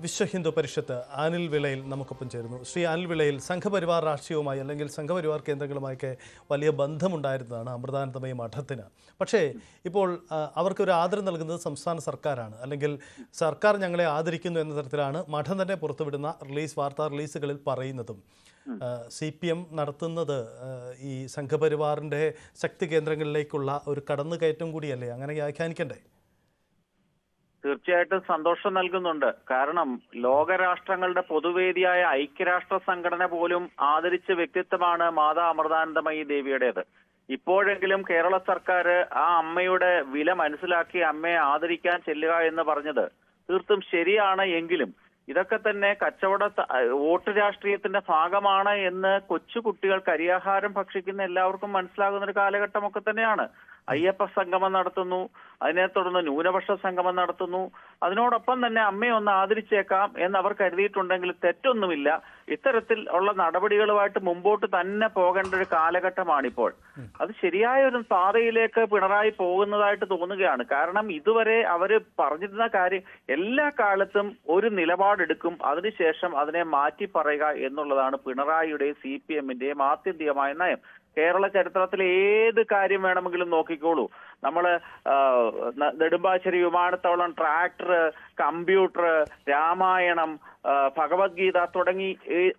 വിശ്വ ഹിന്ദു പരിഷത്ത് അനിൽ വിളയിൽ നമുക്കൊപ്പം ചേരുന്നു. ശ്രീ അനിൽ വിളയിൽ, സംഘപരിവാർ രാഷ്ട്രീയവുമായി അല്ലെങ്കിൽ സംഘപരിവാർ കേന്ദ്രങ്ങളുമായൊക്കെ വലിയ ബന്ധമുണ്ടായിരുന്നതാണ് അമൃതാനന്ദമയി മഠത്തിന്. പക്ഷേ ഇപ്പോൾ അവർക്കൊരു ആദരം നൽകുന്നത് സംസ്ഥാന സർക്കാരാണ്, അല്ലെങ്കിൽ സർക്കാർ ഞങ്ങളെ ആദരിക്കുന്നു എന്ന തരത്തിലാണ് മഠം തന്നെ പുറത്തുവിടുന്ന വാർത്താ റിലീസുകളിൽ പറയുന്നതും. CPM നടത്തുന്നത് ഈ സംഘപരിവാറിൻ്റെ ശക്തി കേന്ദ്രങ്ങളിലേക്കുള്ള ഒരു കടന്നുകയറ്റം കൂടിയല്ലേ? അങ്ങനെ വ്യാഖ്യാനിക്കണ്ടേ? തീർച്ചയായിട്ടും സന്തോഷം നൽകുന്നുണ്ട്. കാരണം ലോകരാഷ്ട്രങ്ങളുടെ പൊതുവേദിയായ ഐക്യരാഷ്ട്ര സംഘടന പോലും ആദരിച്ച വ്യക്തിത്വമാണ് മാതാ അമൃതാനന്ദമയി ദേവിയുടേത്. ഇപ്പോഴെങ്കിലും കേരള സർക്കാർ ആ അമ്മയുടെ വില മനസ്സിലാക്കി അമ്മയെ ആദരിക്കാൻ ചെല്ലുക എന്ന് പറഞ്ഞത് തീർത്തും ശരിയാണ്. എങ്കിലും ഇതൊക്കെ തന്നെ കച്ചവട വോട്ട് രാഷ്ട്രീയത്തിന്റെ ഭാഗമാണ് എന്ന് കൊച്ചുകുട്ടികൾക്ക് അരിയാഹാരം ഭക്ഷിക്കുന്ന എല്ലാവർക്കും മനസ്സിലാകുന്ന ഒരു കാലഘട്ടമൊക്കെ തന്നെയാണ്. അയ്യപ്പ സംഗമം നടത്തുന്നു, അതിനെ തുടർന്ന് ന്യൂനപക്ഷ സംഗമം നടത്തുന്നു. അതിനോടൊപ്പം തന്നെ അമ്മയെ ഒന്ന് ആദരിച്ചേക്കാം എന്ന് അവർ കരുതിയിട്ടുണ്ടെങ്കിൽ തെറ്റൊന്നുമില്ല. ഇത്തരത്തിൽ ഉള്ള നടപടികളുമായിട്ട് മുമ്പോട്ട് തന്നെ പോകേണ്ട ഒരു കാലഘട്ടമാണിപ്പോൾ. അത് ശരിയായ ഒരു പാതയിലേക്ക് പിണറായി പോകുന്നതായിട്ട് തോന്നുകയാണ്. കാരണം ഇതുവരെ അവര് പറഞ്ഞിരുന്ന കാര്യം എല്ലാ കാലത്തും ഒരു നിലപാടെടുക്കും, അതിനുശേഷം അതിനെ മാറ്റി പറയുക എന്നുള്ളതാണ് പിണറായിയുടെയും CPM-ന്റെയും ആത്യന്തികമായ നയം. കേരള ചരിത്രത്തിലെ ഏത് കാര്യം വേണമെങ്കിലും നോക്കിക്കോളൂ. നമ്മള് നെടുമ്പാശ്ശേരി വിമാനത്താവളം, ട്രാക്ടർ, കമ്പ്യൂട്ടർ, രാമായണം, ഭഗവത്ഗീത തുടങ്ങി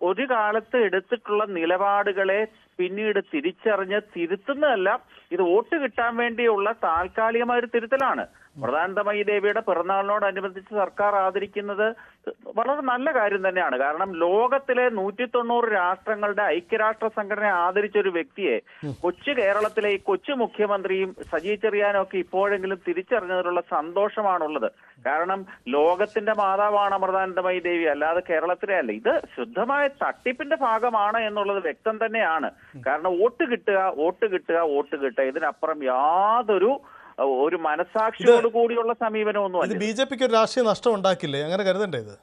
ഒരു കാലത്ത് എടുത്തിട്ടുള്ള നിലപാടുകളെ പിന്നീട് തിരിച്ചറിഞ്ഞ് തിരുത്തുന്നതല്ല, ഇത് വോട്ട് കിട്ടാൻ വേണ്ടിയുള്ള താൽക്കാലികമായ ഒരു തിരുത്തലാണ്. അമൃതാനന്ദമയി ദേവിയുടെ പിറന്നാളിനോടനുബന്ധിച്ച് സർക്കാർ ആദരിക്കുന്നത് വളരെ നല്ല കാര്യം തന്നെയാണ്. കാരണം ലോകത്തിലെ 190 രാഷ്ട്രങ്ങളുടെ ഐക്യരാഷ്ട്ര സംഘടന ആദരിച്ച ഒരു വ്യക്തിയെ കൊച്ചു കേരളത്തിലെ ഈ കൊച്ചു മുഖ്യമന്ത്രിയും സജി ചെറിയാനും ഒക്കെ ഇപ്പോഴെങ്കിലും തിരിച്ചറിഞ്ഞതിലുള്ള സന്തോഷമാണുള്ളത്. കാരണം ലോകത്തിന്റെ മാതാവാണ് അമൃതാനന്ദമയി ദേവി, അല്ലാതെ കേരളത്തിലെ അല്ല. ഇത് ശുദ്ധമായ തട്ടിപ്പിന്റെ ഭാഗമാണ് എന്നുള്ളത് വ്യക്തം തന്നെയാണ്. കാരണം വോട്ട് കിട്ടുക, വോട്ട് കിട്ടുക, വോട്ട് കിട്ടുക, ഇതിനപ്പുറം യാതൊരു മനസാക്ഷിയോട് കൂടിയുള്ള സമീപനമൊന്നും അല്ല. BJPക്ക് ഒരു രാഷ്ട്രീയ നഷ്ടം ഉണ്ടാക്കില്ലേ? അങ്ങനെ കരുതണ്ടേ? ഇത്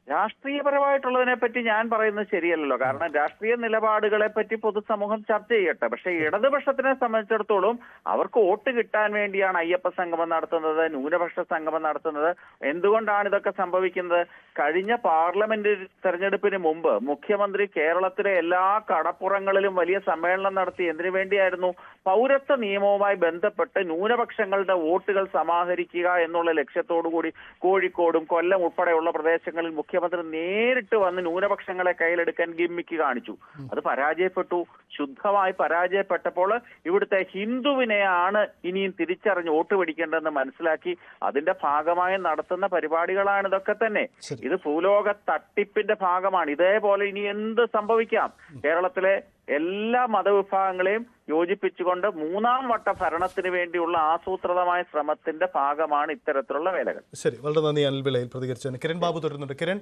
രാഷ്ട്രീയപരമായിട്ടുള്ളതിനെ പറ്റി ഞാൻ പറയുന്നത് ശരിയല്ലല്ലോ. കാരണം രാഷ്ട്രീയ നിലപാടുകളെ പറ്റി പൊതുസമൂഹം ചർച്ച ചെയ്യട്ടെ. പക്ഷെ ഇടതുപക്ഷത്തിനെ സംബന്ധിച്ചിടത്തോളം അവർക്ക് വോട്ട് കിട്ടാൻ വേണ്ടിയാണ് അയ്യപ്പ സംഗമം നടത്തുന്നത്, ന്യൂനപക്ഷ സംഗമം നടത്തുന്നത്. എന്തുകൊണ്ടാണ് ഇതൊക്കെ സംഭവിക്കുന്നത്? കഴിഞ്ഞ പാർലമെന്റ് തെരഞ്ഞെടുപ്പിന് മുമ്പ് മുഖ്യമന്ത്രി കേരളത്തിലെ എല്ലാ കടപ്പുറങ്ങളിലും വലിയ സമ്മേളനം നടത്തി. എന്തിനു വേണ്ടിയായിരുന്നു? പൗരത്വ നിയമവുമായി ബന്ധപ്പെട്ട് ന്യൂനപക്ഷങ്ങളുടെ വോട്ടുകൾ സമാഹരിക്കുക എന്നുള്ള ലക്ഷ്യത്തോടുകൂടി കോഴിക്കോടും കൊല്ലം ഉൾപ്പെടെയുള്ള പ്രദേശങ്ങളിൽ മുഖ്യമന്ത്രി നേരിട്ട് വന്ന് ന്യൂനപക്ഷങ്ങളെ കയ്യിലെടുക്കാൻ ഗിമ്മിക്ക് കാണിച്ചു. അത് പരാജയപ്പെട്ടു. ശുദ്ധമായി പരാജയപ്പെട്ടപ്പോൾ ഇവിടുത്തെ ഹിന്ദുവിനെയാണ് ഇനിയും തിരിച്ചറിഞ്ഞ് വോട്ട് പിടിക്കേണ്ടതെന്ന് മനസ്സിലാക്കി അതിന്റെ ഭാഗമായി നടത്തുന്ന പരിപാടികളാണ് ഇതൊക്കെ തന്നെ. ഇത് ഭൂലോക തട്ടിപ്പിന്റെ ഭാഗമാണ്. ഇതേപോലെ ഇനി എന്ത് സംഭവിക്കാം? കേരളത്തിലെ എല്ലാ മതവിഭാഗങ്ങളെയും യോജിപ്പിച്ചുകൊണ്ട് 3ാം വട്ട ഭരണത്തിന് വേണ്ടിയുള്ള ആസൂത്രിതമായ ശ്രമത്തിന്റെ ഭാഗമാണ് ഇത്തരത്തിലുള്ള വേലകൾ. ശരി, വളരെ നന്ദി അനിൽ വിളയിൽ പ്രതികരിച്ചതിന്. കിരൺ ബാബു തുടരുന്നുണ്ട്. കിരൺ,